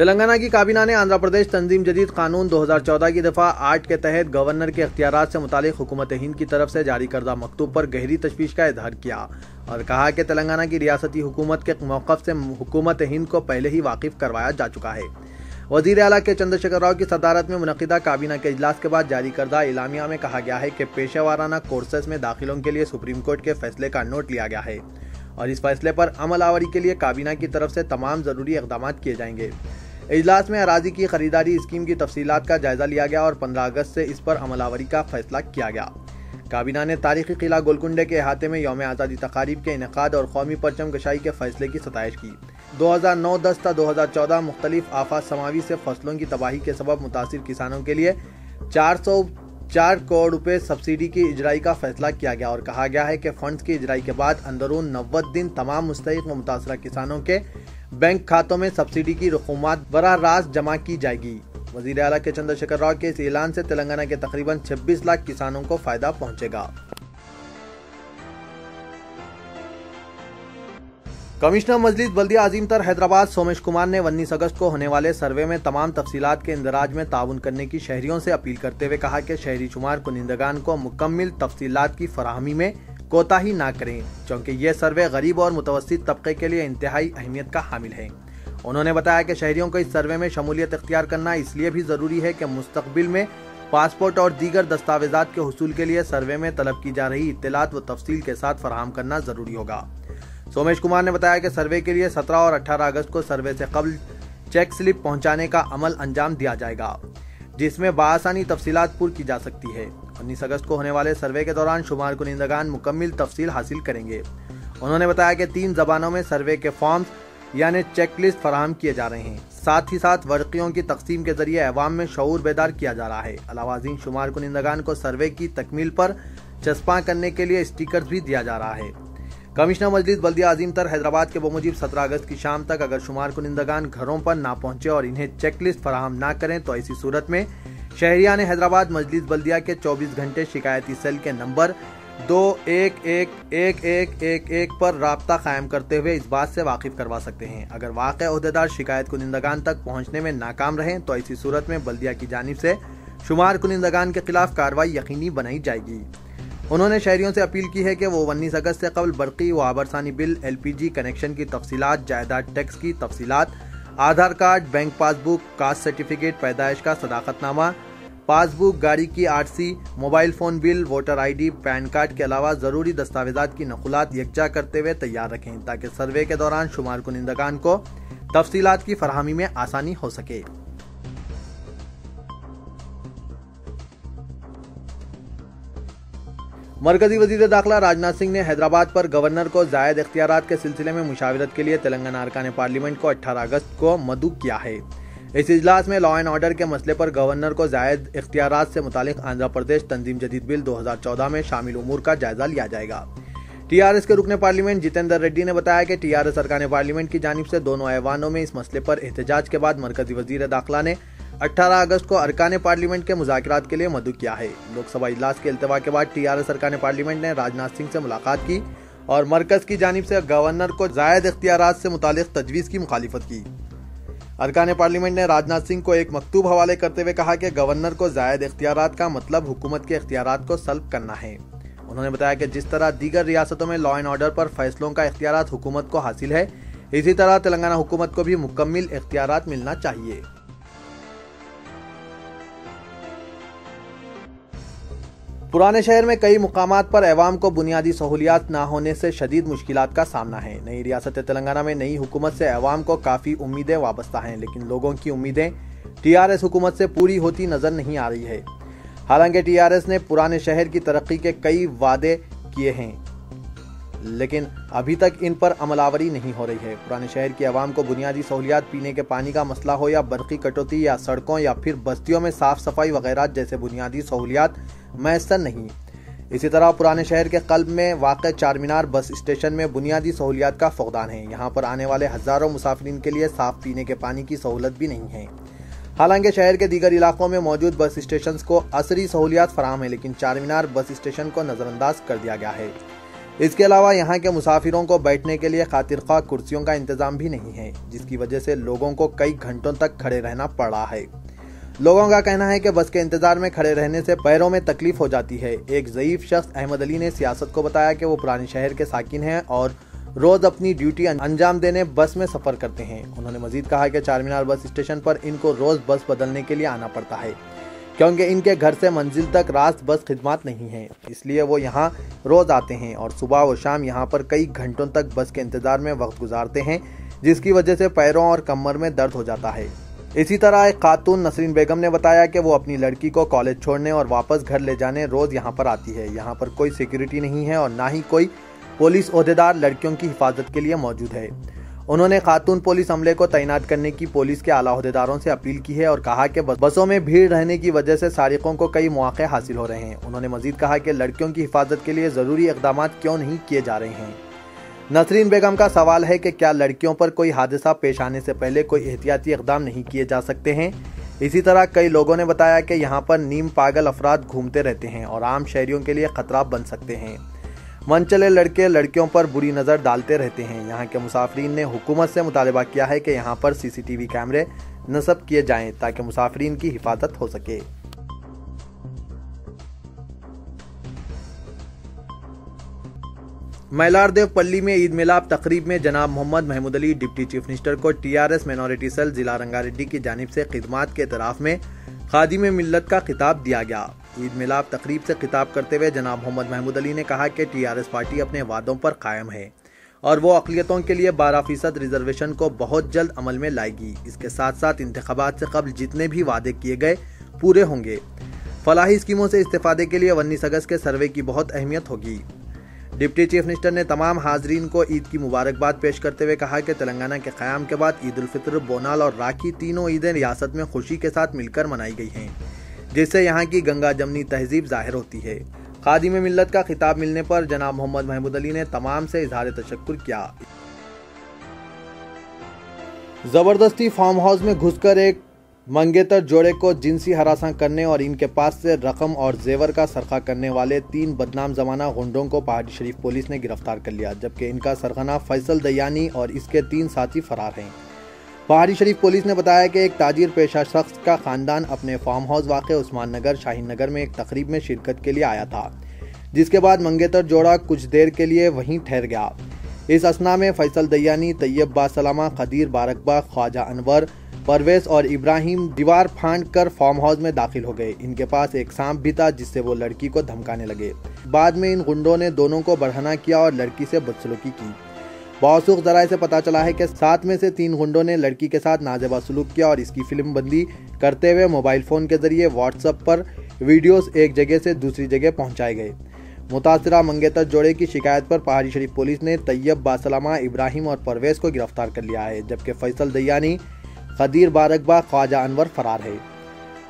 تلنگانہ کی کابینہ نے آندھرا پردیش تنظیم جدید قانون 2014 کی دفعہ 8 کے تحت گورنر کے اختیارات سے متعلق حکومت ہند کی طرف سے جاری کردہ مکتوب پر گہری تشویش کا اظہار کیا اور کہا کہ تلنگانہ کی ریاستی حکومت کے موقف سے حکومت ہند کو پہلے ہی واقف کروایا جا چکا ہے۔ وزیر اعلیٰ کے چندر شیکھر راؤ کی صدارت میں منعقدہ کابینہ کے اجلاس کے بعد جاری کردہ اعلامیہ میں کہا گیا ہے کہ پیشہ ورانہ کورسز میں داخلوں کے لیے سپریم کورٹ کے فیصلے کا نوٹ لیا گیا ہے اور اس فیصلے پر عمل آوری کے لیے کابینہ کی طرف سے تمام ضروری اقدامات کیے جائیں گے۔ اجلاس میں اراضی کی خریداری اسکیم کی تفصیلات کا جائزہ لیا گیا اور 15 اگست سے اس پر عمل آوری کا فیصلہ کیا گیا۔ کابینہ نے تاریخی قلعہ گولکنڈے کے احاطے میں یوم آزادی تقاریب کے انعقاد اور قومی پرچم کشائی کے فیصلے کی ستائش کی۔ 2009-10 تا 2014 مختلف آفات سماوی سے فصلوں کی تباہی کے سبب متاثر کسانوں کے لیے 404 کروڑ روپے سبسڈی کی اجرائی کا فیصلہ کیا گیا اور کہا گیا ہے کہ فنڈز کی اجرائی کے بعد اندرون 90 دن تمام مستحق و متاثرہ کسانوں کے بینک کھاتوں میں سبسڈی کی رقومات براہ راست جمع کی جائے گی۔ وزیر اعلیٰ کے چندر شیکھر راؤ کے اس اعلان سے تلنگانہ کے تقریباً 26 لاکھ کسانوں کو فائدہ پہنچے گا۔ کمشنر مجلس بلدیہ عظیم تر حیدرآباد سومیش کمار نے 19 اگست کو ہونے والے سروے میں تمام تفصیلات کے اندراج میں تعاون کرنے کی شہریوں سے اپیل کرتے ہوئے کہا کہ شہری شمار کنندگان کو مکمل تفصیلات کی فراہمی میں کوتاہی نہ کریں کیونکہ یہ سروے غریب اور متوسط طبقے کے لیے انتہائی اہمیت کا حامل ہے۔ انہوں نے بتایا کہ شہریوں کو اس سروے میں شمولیت اختیار کرنا اس لیے بھی ضروری ہے کہ مستقبل میں پاسپورٹ اور دیگر دستاویزات کے حصول کے لیے سروے میں طلب کی جا رہی اطلاعات و تفصیل کے ساتھ فراہم کرنا ضروری ہوگا۔ سومیش کمار نے بتایا کہ سروے کے لیے 17 اور 18 اگست کو سروے سے قبل چیک سلپ پہنچانے کا عمل انجام دیا جائے گا جس میں بآسانی تفصیلات پر کی جا سکتی ہے۔ 19 اگست کو ہونے والے سروے کے دوران شمار کنندگان مکمل تفصیل حاصل کریں گے۔ انہوں نے بتایا کہ 3 زبانوں میں سروے کے فارمز یعنی چیک لسٹ فراہم کیے جا رہے ہیں، ساتھ ہی ساتھ ورقیوں کی تقسیم کے ذریعے عوام میں شعور بیدار کیا جا رہا ہے۔ علاوہ ازیں شمار کنندگان کو سروے کی تکمیل پر چسپاں کرنے کے لیے اسٹیکرز بھی دیا جا رہا ہے۔ کمشنر مجلس بلدیہ عظیم تر حیدرآباد کے بموجب 17 اگست کی شام تک اگر شمار کنندگان گھروں پر نہ پہنچے اور انہیں چیک لسٹ فراہم نہ کریں تو ایسی صورت میں شہریان حیدرآباد مجلس بلدیہ کے 24 گھنٹے شکایتی سیل کے نمبر 211111 پر رابطہ قائم کرتے ہوئے اس بات سے واقف کروا سکتے ہیں۔ اگر واقع عہدیدار شکایت کنندگان تک پہنچنے میں ناکام رہیں تو ایسی صورت میں بلدیہ کی جانب سے شمار کنندگان کے خلاف کارروائی یقینی بنائی جائے گی۔ انہوں نے شہریوں سے اپیل کی ہے کہ وہ 19 اگست سے قبل برقی و آبرسانی بل، LPG کنیکشن کی تفصیلات، جائیداد ٹیکس کی تفصیلات، آدھار کارڈ، بینک پاس بک، کاسٹ سرٹیفکیٹ، پیدائش کا صداقت نامہ، پاس بک، گاڑی کی RC، موبائل فون بل، ووٹر ID، پین کارڈ کے علاوہ ضروری دستاویزات کی نقلات یکجا کرتے ہوئے تیار رکھیں تاکہ سروے کے دوران شمار کنندگان کو تفصیلات کی فراہمی میں آسانی ہو سکے۔ مرکزی وزیر داخلہ راجناتھ سنگھ نے حیدرآباد پر گورنر کو زائد اختیارات کے سلسلے میں مشاورت کے لیے تلنگانہ ارکان پارلیمنٹ کو 18 اگست کو مدعو کیا ہے۔ اس اجلاس میں لا اینڈ آرڈر کے مسئلے پر گورنر کو زائد اختیارات سے متعلق آندھرا پردیش تنظیم جدید بل 2014 میں شامل امور کا جائزہ لیا جائے گا۔ TRS کے رکن پارلیمنٹ جتیندر ریڈی نے بتایا کہ TRS ارکان پارلیمنٹ کی جانب سے دونوں ایوانوں میں اس مسئلے پر احتجاج کے بعد مرکزی وزیر داخلہ نے 18 اگست کو ارکان پارلیمنٹ کے مذاکرات کے لیے مدعو کیا ہے۔ لوک سبھا اجلاس کے التوا کے بعد TRS ارکان پارلیمنٹ نے راجناتھ سنگھ سے ملاقات کی اور مرکز کی جانب سے گورنر کو زائد اختیارات سے متعلق تجویز کی مخالفت کی۔ ارکان پارلیمنٹ نے راجناتھ سنگھ کو ایک مکتوب حوالے کرتے ہوئے کہا کہ گورنر کو زائد اختیارات کا مطلب حکومت کے اختیارات کو سلب کرنا ہے۔ انہوں نے بتایا کہ جس طرح دیگر ریاستوں میں لا اینڈ آرڈر پر فیصلوں کا اختیارات حکومت کو حاصل ہے، اسی طرح تلنگانہ حکومت کو بھی مکمل اختیارات ملنا چاہیے۔ پرانے شہر میں کئی مقامات پر عوام کو بنیادی سہولیات نہ ہونے سے شدید مشکلات کا سامنا ہے۔ نئی ریاست تلنگانہ میں نئی حکومت سے عوام کو کافی امیدیں وابستہ ہیں، لیکن لوگوں کی امیدیں TRS حکومت سے پوری ہوتی نظر نہیں آ رہی ہے۔ حالانکہ TRS نے پرانے شہر کی ترقی کے کئی وعدے کیے ہیں لیکن ابھی تک ان پر عمل آوری نہیں ہو رہی ہے۔ پرانے شہر کی عوام کو بنیادی سہولیات، پینے کے پانی کا مسئلہ ہو یا برقی کٹوتی یا سڑکوں یا پھر بستیوں میں صاف صفائی وغیرہ جیسے بنیادی سہولیات میسر نہیں۔ اسی طرح پرانے شہر کے قلب میں واقع چار مینار بس اسٹیشن میں بنیادی سہولیات کا فقدان ہے۔ یہاں پر آنے والے ہزاروں مسافرین کے لیے صاف پینے کے پانی کی سہولت بھی نہیں ہے۔ حالانکہ شہر کے دیگر علاقوں میں موجود بس اسٹیشنز کو عصری سہولیات فراہم ہیں، لیکن چار مینار بس اسٹیشن کو نظر انداز کر دیا گیا ہے۔ اس کے علاوہ یہاں کے مسافروں کو بیٹھنے کے لیے خاطر خواہ کرسیوں کا انتظام بھی نہیں ہے، جس کی وجہ سے لوگوں کو کئی گھنٹوں تک کھڑے رہنا پڑ رہا ہے۔ لوگوں کا کہنا ہے کہ بس کے انتظار میں کھڑے رہنے سے پیروں میں تکلیف ہو جاتی ہے۔ ایک ضعیف شخص احمد علی نے سیاست کو بتایا کہ وہ پرانے شہر کے ساکن ہیں اور روز اپنی ڈیوٹی انجام دینے بس میں سفر کرتے ہیں۔ انہوں نے مزید کہا کہ چار مینار بس اسٹیشن پر ان کو روز بس بدلنے کے لیے آنا پڑتا ہے، کیونکہ ان کے گھر سے منزل تک راست بس خدمات نہیں ہیں، اس لیے وہ یہاں روز آتے ہیں اور صبح و شام یہاں پر کئی گھنٹوں تک بس کے انتظار میں وقت گزارتے ہیں، جس کی وجہ سے پیروں اور کمر میں درد ہو جاتا ہے۔ اسی طرح ایک خاتون نسرین بیگم نے بتایا کہ وہ اپنی لڑکی کو کالج چھوڑنے اور واپس گھر لے جانے روز یہاں پر آتی ہے۔ یہاں پر کوئی سیکیورٹی نہیں ہے اور نہ ہی کوئی پولیس عہدیدار لڑکیوں کی حفاظت کے لیے موجود ہے۔ انہوں نے خاتون پولیس عملے کو تعینات کرنے کی پولیس کے اعلیٰ عہدیداروں سے اپیل کی ہے اور کہا کہ بسوں میں بھیڑ رہنے کی وجہ سے سارقوں کو کئی مواقع حاصل ہو رہے ہیں۔ انہوں نے مزید کہا کہ لڑکیوں کی حفاظت کے لیے ضروری اقدامات کیوں نہیں کیے جا رہے ہیں۔ نسرین بیگم کا سوال ہے کہ کیا لڑکیوں پر کوئی حادثہ پیش آنے سے پہلے کوئی احتیاطی اقدام نہیں کیے جا سکتے ہیں؟ اسی طرح کئی لوگوں نے بتایا کہ یہاں پر نیم پاگل افراد گھومتے رہتے ہیں اور عام شہریوں کے لیے خطرہ بن سکتے ہیں۔ من چلے لڑکے لڑکیوں پر بری نظر ڈالتے رہتے ہیں۔ یہاں کے مسافرین نے حکومت سے مطالبہ کیا ہے کہ یہاں پر CCTV کیمرے نصب کیے جائیں تاکہ مسافرین کی حفاظت ہو سکے۔ میلار دیو پلی میں عید ملاب تقریب میں جناب محمد Mahmood Ali deputy chief minister کو TRS مائنورٹی سیل ضلع رنگا ریڈی کی جانب سے خدمات کے اعتراف میں خادم ملت کا خطاب دیا گیا۔ عید ملاب تقریب سے خطاب کرتے ہوئے جناب محمد محمود علی نے کہا کہ TRS پارٹی اپنے وعدوں پر قائم ہے اور وہ اقلیتوں کے لیے 12% ریزرویشن کو بہت جلد عمل میں لائے گی۔ اس کے ساتھ ساتھ انتخابات سے قبل جتنے بھی وعدے کیے گئے پورے ہوں گے۔ فلاحی اسکیموں سے استفادے کے لیے 19 اگست کے سروے کی بہت اہمیت ہوگی۔ ڈپٹی چیف منسٹر نے تمام حاضرین کو عید کی مبارکباد پیش کرتے ہوئے کہا کہ تلنگانہ کے قیام کے بعد عید الفطر، بونال اور راکھی تینوں عیدیں ریاست میں خوشی کے ساتھ مل کر منائی گئی ہیں، جس سے یہاں کی گنگا جمنی تہذیب ظاہر ہوتی ہے۔ خادم ملت کا خطاب ملنے پر جناب محمد محمود علی نے تمام سے اظہار تشکر کیا۔ زبردستی فارم ہاؤس میں گھس کر ایک منگیتر جوڑے کو جنسی ہراساں کرنے اور ان کے پاس سے رقم اور زیور کا سرقہ کرنے والے 3 بدنام زمانہ غنڈوں کو پہاڑی شریف پولیس نے گرفتار کر لیا، جبکہ ان کا سرغنہ فیصل دیانی اور اس کے 3 ساتھی فرار ہیں۔ پہاڑی شریف پولیس نے بتایا کہ ایک تاجر پیشہ شخص کا خاندان اپنے فارم ہاؤس واقع عثمان نگر شاہین نگر میں ایک تقریب میں شرکت کے لیے آیا تھا، جس کے بعد منگیتر جوڑا کچھ دیر کے لیے وہیں ٹھہر گیا۔ اس اثنا میں فیصل دیانی، طیب باسلامہ، قدیر بارکبا، خواجہ انور، پرویز اور ابراہیم دیوار پھاند کر فارم ہاؤس میں داخل ہو گئے۔ ان کے پاس ایک سانپ بھی تھا جس سے وہ لڑکی کو دھمکانے لگے۔ بعد میں ان گنڈوں نے دونوں کو برہنہ کیا اور لڑکی سے بدسلوکی کی۔ موثوق ذرائع سے پتہ چلا ہے کہ 7 میں سے 3 گنڈوں نے لڑکی کے ساتھ نازیبہ سلوک کیا اور اس کی فلم بندی کرتے ہوئے موبائل فون کے ذریعے واٹس ایپ پر ویڈیوز ایک جگہ سے دوسری جگہ پہنچائے گئے۔ متاثرہ منگیتر جوڑے کی شکایت پر پہاڑی شریف پولیس نے طیب باسلامہ، ابراہیم اور پرویز کو گرفتار کر لیا ہے، جبکہ فیصل دیانی، قدیر بارکبا، خواجہ انور فرار ہے۔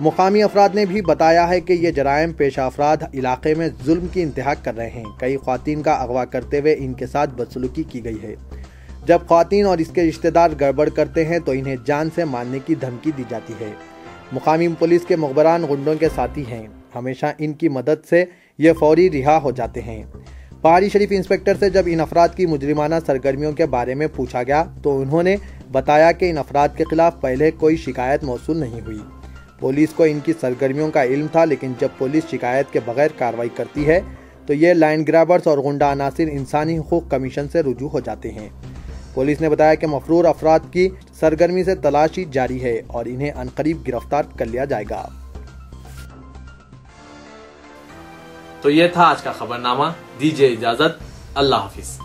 مقامی افراد نے بھی بتایا ہے کہ یہ جرائم پیشہ افراد علاقے میں ظلم کی انتہا کر رہے ہیں۔ کئی خواتین کا اغوا کرتے ہوئے ان کے ساتھ بدسلوکی کی گئی ہے۔ جب خواتین اور اس کے رشتہ دار گڑبڑ کرتے ہیں تو انہیں جان سے مارنے کی دھمکی دی جاتی ہے۔ مقامی پولیس کے مخبران غنڈوں کے ساتھی ہیں، ہمیشہ ان کی مدد سے یہ فوری رہا ہو جاتے ہیں۔ پہاڑی شریف انسپکٹر سے جب ان افراد کی مجرمانہ سرگرمیوں کے بارے میں پوچھا گیا تو انہوں نے بتایا کہ ان افراد کے خلاف پہلے کوئی شکایت موصول نہیں ہوئی۔ پولیس کو ان کی سرگرمیوں کا علم تھا، لیکن جب پولیس شکایت کے بغیر کارروائی کرتی ہے تو یہ لینڈ گرابرز اور غنڈہ عناصر انسانی حقوق کمیشن سے رجوع ہو جاتے ہیں۔ پولیس نے بتایا کہ مفرور افراد کی سرگرمی سے تلاشی جاری ہے اور انہیں عنقریب گرفتار کر لیا جائے گا۔ تو یہ تھا آج کا خبرنامہ، دیجیے اجازت، اللہ حافظ۔